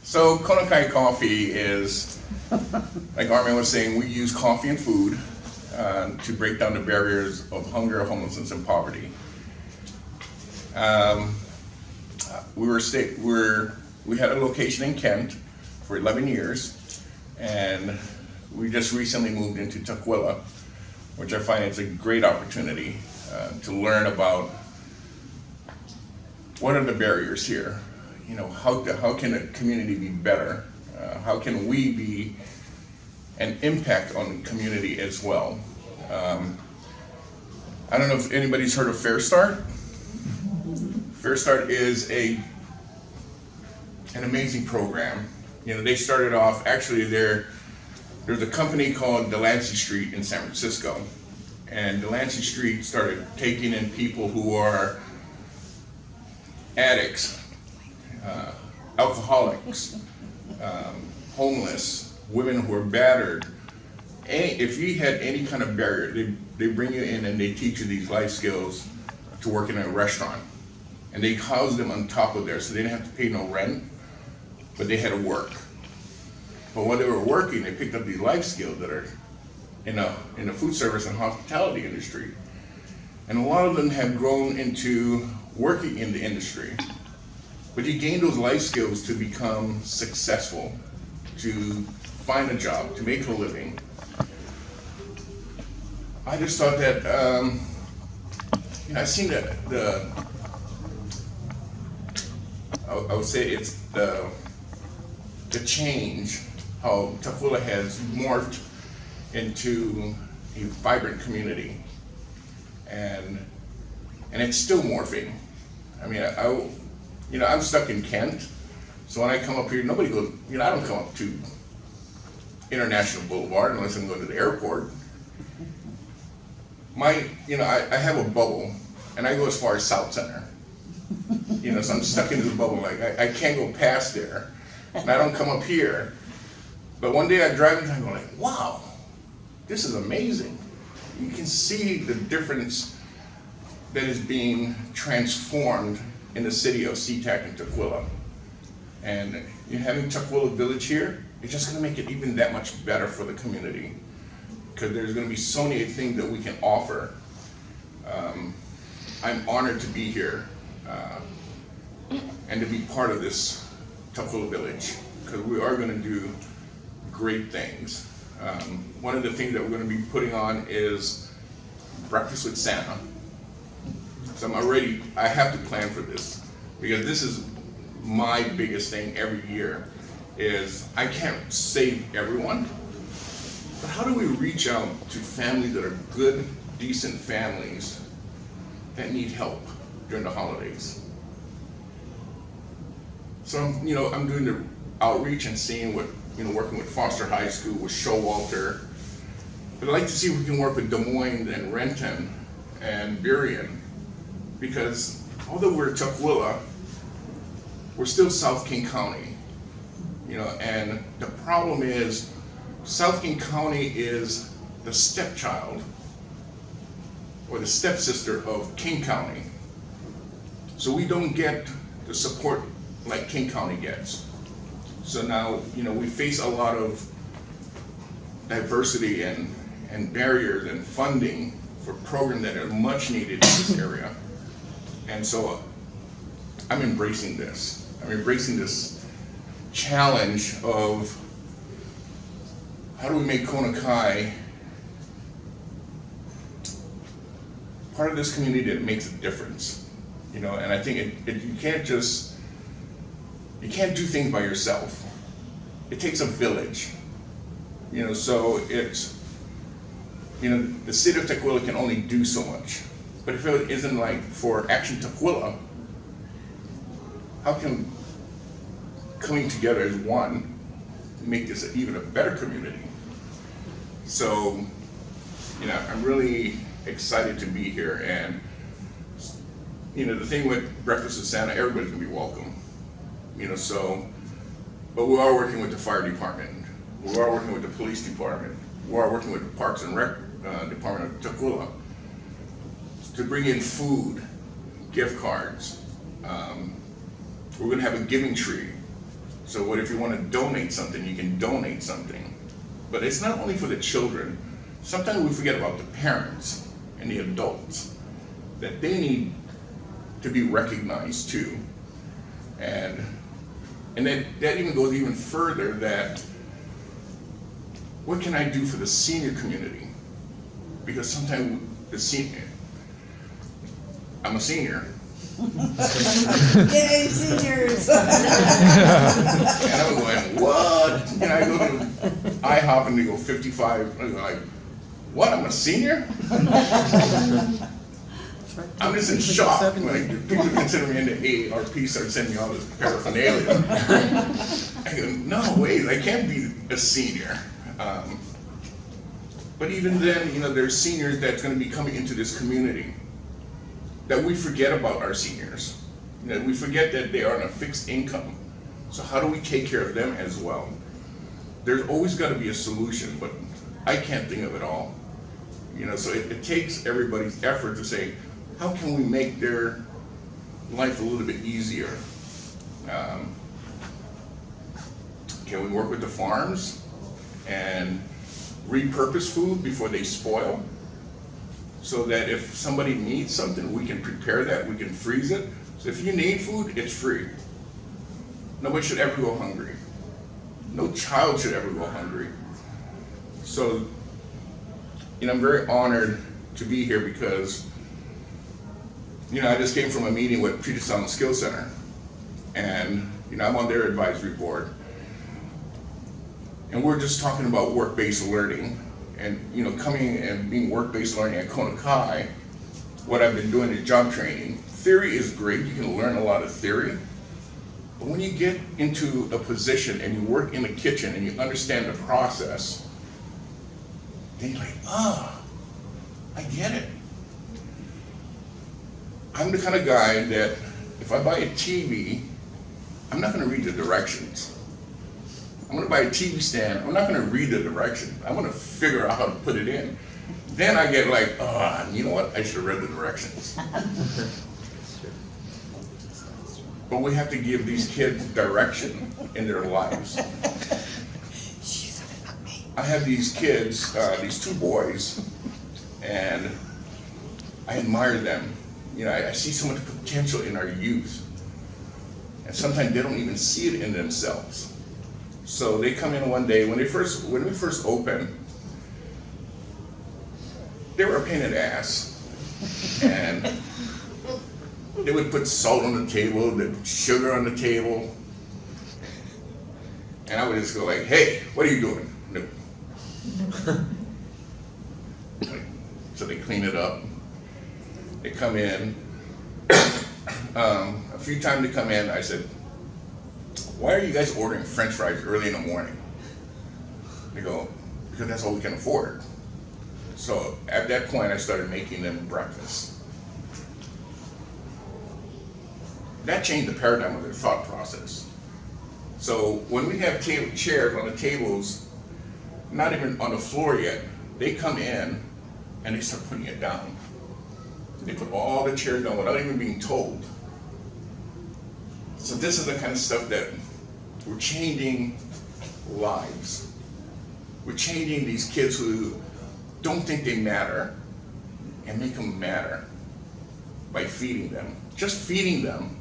So Konakai coffee is, like Armin was saying, we use coffee and food to break down the barriers of hunger, homelessness, and poverty. We had a location in Kent for 11 years, and we just recently moved into Tukwila, which I find is a great opportunity to learn about what are the barriers here. You know, how can a community be better? How can we be an impact on the community as well? I don't know if anybody's heard of Fair Start. Fair Start is an amazing program. You know, they started off, actually there's a company called Delancey Street in San Francisco. And Delancey Street started taking in people who are addicts, alcoholics, homeless, women who are battered. If you had any kind of barrier, they bring you in and they teach you these life skills to work in a restaurant. And they house them on top of there, so they didn't have to pay no rent, but they had to work. But while they were working, they picked up these life skills that are in the food service and hospitality industry. And a lot of them have grown into working in the industry. But you gain those life skills to become successful, to find a job, to make a living. I just thought that, I've seen I would say it's the change, how Tukwila has morphed into a vibrant community. And it's still morphing. I mean, I'm stuck in Kent, so when I come up here, nobody goes, I don't come up to International Boulevard unless I'm going to the airport. I have a bubble, and I go as far as South Center. So I'm stuck in this bubble, like I can't go past there, and I don't come up here. But one day I drive and I go like, wow, this is amazing. You can see the difference that is being transformed in the city of SeaTac and Tukwila. And having Tukwila Village here, it's just gonna make it even that much better for the community, because there's gonna be so many things that we can offer. I'm honored to be here and to be part of this Tukwila Village, because we are gonna do great things. One of the things that we're going to be putting on is Breakfast with Santa. So I have to plan for this, because this is my biggest thing every year, is I can't save everyone, but how do we reach out to families that are good, decent families that need help during the holidays? So I'm doing the outreach and seeing what, working with Foster High School, with Showalter. But I'd like to see if we can work with Des Moines and Renton and Burien, because although we're Tukwila, we're still South King County. And the problem is, South King County is the stepchild or the stepsister of King County. So we don't get the support like King County gets. So now, we face a lot of diversity and barriers and funding for programs that are much needed in this area. And so I'm embracing this. I'm embracing this challenge of how do we make Konakai part of this community that makes a difference. And I think you can't do things by yourself. It takes a village. So it's, the city of Tukwila can only do so much. But if it isn't like for Action Tukwila, how can coming together as one make this even a better community? So, I'm really excited to be here. And, the thing with Breakfast with Santa, everybody's gonna be welcome. But we are working with the fire department. We are working with the police department. We are working with the Parks and Rec department of Tukwila to bring in food, gift cards. We're gonna have a giving tree So what if you want to donate something, you can donate something. But it's not only for the children. Sometimes we forget about the parents and the adults, that they need to be recognized too. And that even goes even further, that what can I do for the senior community? Because sometimes I'm a senior. Yay, seniors! And I'm going, what? And I go to IHOP and they go 55. I'm like, what? I'm a senior? I'm just in shock. Like, people consider me into AARP, start sending me all this paraphernalia. I go, no, wait, I can't be a senior. But even then, there's seniors that's going to be coming into this community, that we forget about our seniors. We forget that they are on a fixed income. So how do we take care of them as well? There's always got to be a solution, but I can't think of it all. So it takes everybody's effort to say, how can we make their life a little bit easier? Can we work with the farms and repurpose food before they spoil? So that if somebody needs something, we can prepare that, we can freeze it. So if you need food, it's free. Nobody should ever go hungry. No child should ever go hungry. So, I'm very honored to be here because, I just came from a meeting with Puget Sound Skills Center, and, I'm on their advisory board. And we're just talking about work-based learning. And coming and being work-based learning at Kona Kai, what I've been doing is job training. Theory is great, you can learn a lot of theory, but when you get into a position and you work in the kitchen and you understand the process, then you're like, I get it. I'm the kind of guy that if I buy a TV, I'm not going to read the directions. I'm going to buy a TV stand, I'm not going to read the directions. I'm going to figure out how to put it in. Then I get like, you know what? I should have read the directions. But we have to give these kids direction in their lives. I have these kids, these two boys, and I admire them. I see so much potential in our youth. And sometimes they don't even see it in themselves. So they come in one day, when we first opened, they were a pain in the ass. And they would put salt on the table, they'd put sugar on the table. And I would just go like, hey, what are you doing? No. So they clean it up. They come in. A few times they come in, I said, why are you guys ordering French fries early in the morning? They go, because that's all we can afford. So at that point, I started making them breakfast. That changed the paradigm of their thought process. So when we have chairs on the tables, not even on the floor yet, they come in and they start putting it down. They put all the chairs down without even being told. So this is the kind of stuff that we're changing lives. We're changing these kids who don't think they matter and make them matter by feeding them. Just feeding them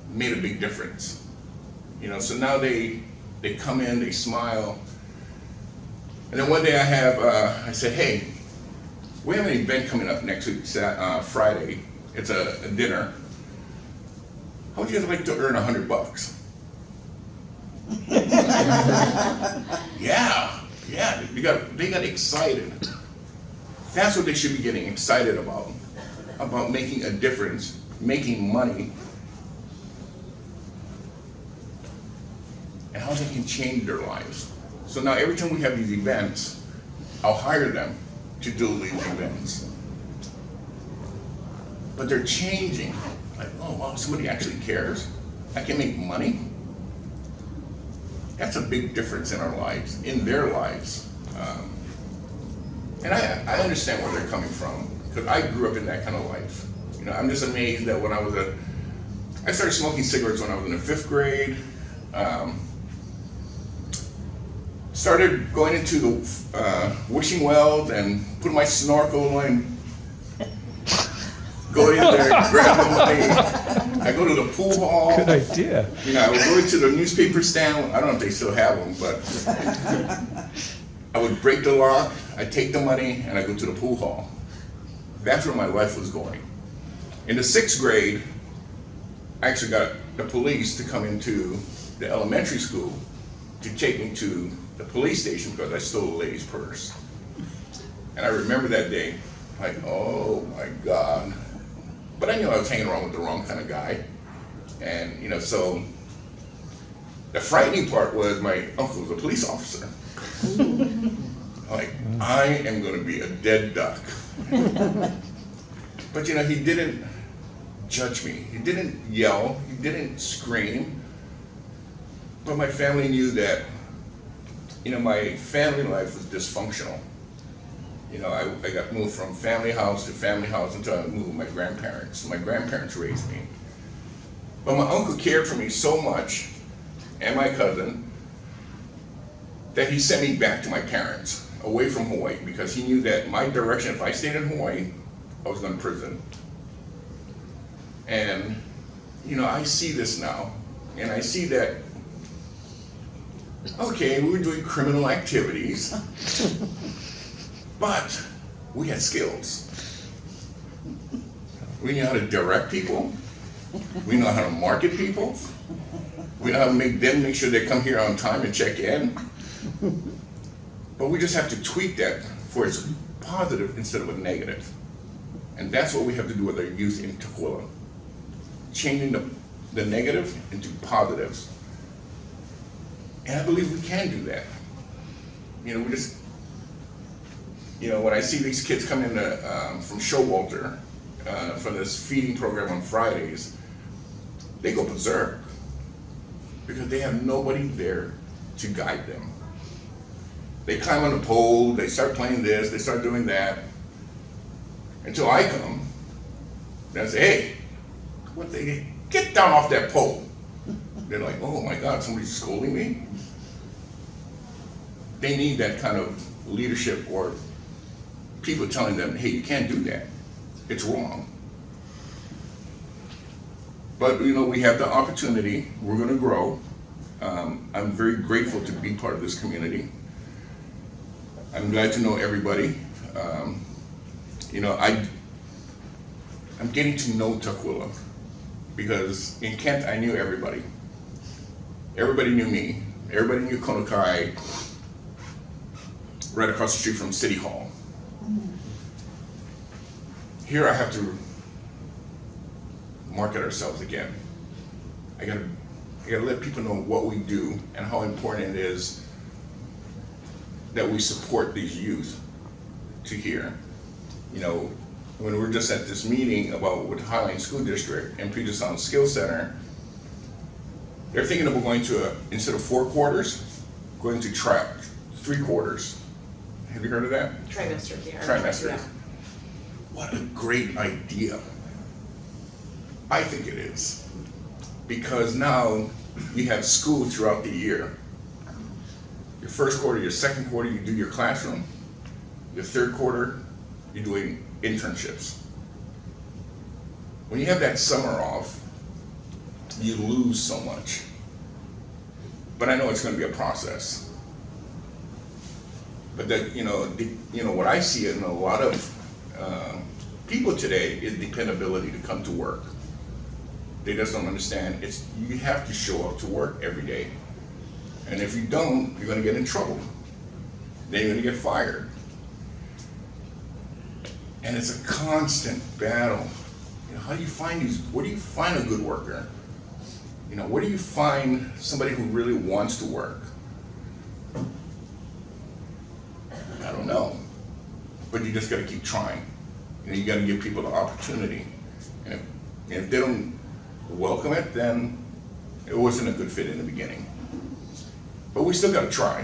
made a big difference. So now they come in, they smile. And then one day I said, hey, we have an event coming up next week, Friday. It's a dinner. How would you guys like to earn $100? Yeah, they got excited. That's what they should be getting excited about making a difference, making money, and how they can change their lives. So now every time we have these events, I'll hire them to do these events. But they're changing. Like, oh wow, somebody actually cares. I can make money. That's a big difference in our lives, in their lives. And I understand where they're coming from, because I grew up in that kind of life. I'm just amazed that when I started smoking cigarettes when I was in the 5th grade. Started going into the wishing wells and put my snorkel and go in there, grab the money. I go to the pool hall. Good idea. You know, I would go into the newspaper stand. I don't know if they still have them, but I would break the lock, I take the money, and I go to the pool hall. That's where my life was going. In the 6th grade, I actually got the police to come into the elementary school to take me to the police station because I stole a lady's purse. And I remember that day, like, oh my God. But I knew I was hanging around with the wrong kind of guy. And, you know, so the frightening part was my uncle was a police officer. Like, I am gonna be a dead duck. But, you know, he didn't judge me. He didn't yell, he didn't scream. But my family knew that, you know, my family life was dysfunctional. You know, I got moved from family house to family house until I moved with my grandparents. My grandparents raised me. But my uncle cared for me so much, and my cousin, that he sent me back to my parents, away from Hawaii, because he knew that my direction, if I stayed in Hawaii, I was going to prison. And, you know, I see this now, and I see that, okay, we were doing criminal activities, but we had skills. We knew how to direct people. We know how to market people. We know how to make them make sure they come here on time and check in. But we just have to tweak that for its positive instead of a negative. And that's what we have to do with our youth in Tukwila. Changing the negative into positives. And I believe we can do that. You know, we just, you know, when I see these kids come in from Showalter, for this feeding program on Fridays, they go berserk because they have nobody there to guide them. They climb on the pole, they start playing this, they start doing that, until I come and I say, hey, get down off that pole. They're like, oh my God, somebody's scolding me? They need that kind of leadership or people telling them, hey, you can't do that. It's wrong. But, you know, we have the opportunity. We're going to grow. I'm very grateful to be part of this community. I'm glad to know everybody. You know, I'm getting to know Tukwila because in Kent, I knew everybody. Everybody knew me. Everybody knew Konokai right across the street from City Hall. Here I have to market ourselves again. I gotta let people know what we do and how important it is that we support these youth to here. You know, when we were just at this meeting about with Highline School District and Puget Sound Skills Center, they're thinking about going to instead of 4 quarters, going to 3 quarters. Have you heard of that? Trimester here. Trimester. Yeah. What a great idea. I think it is. Because now you have school throughout the year. Your first quarter, your second quarter, you do your classroom. Your third quarter, you're doing internships. When you have that summer off, you lose so much. But I know it's going to be a process. But that, you know, what I see in a lot of people today is dependability to come to work. They just don't understand. You have to show up to work every day. And if you don't, you're going to get in trouble. Then you're going to get fired. And it's a constant battle. You know, how do you find where do you find a good worker? You know, where do you find somebody who really wants to work? I don't know. But you just got to keep trying. You know, you got to give people the opportunity. And if they don't welcome it, then it wasn't a good fit in the beginning. But we still got to try.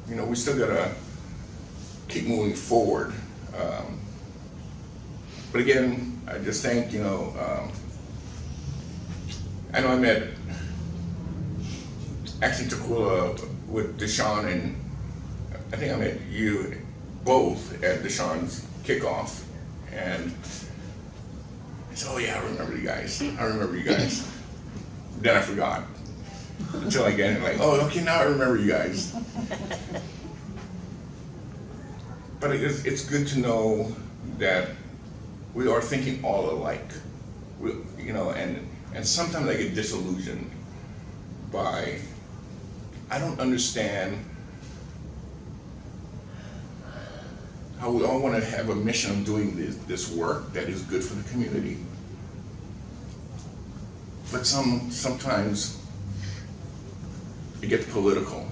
You know, we still got to keep moving forward. But again, I just think, I know I met Action Tukwila with Deshaun, and I think I met you both at Deshaun's kickoff, and I said, oh yeah, I remember you guys. I remember you guys. Then I forgot. Until I get it, like, oh, okay, now I remember you guys. But it's good to know that we are thinking all alike. And sometimes I get disillusioned by, I don't understand how we all want to have a mission of doing this work that is good for the community. But sometimes it gets political.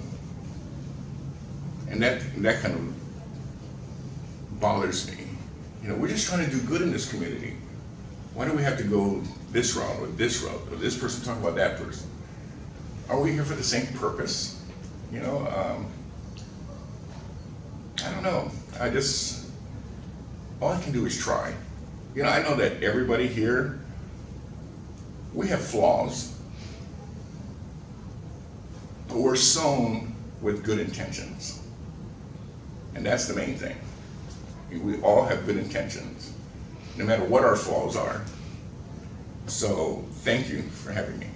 And that kind of bothers me. We're just trying to do good in this community. Why do we have to go this route, or this person talking about that person? Are we here for the same purpose? I don't know. All I can do is try. I know that everybody here, we have flaws, but we're sown with good intentions. And that's the main thing. We all have good intentions, no matter what our flaws are. So thank you for having me.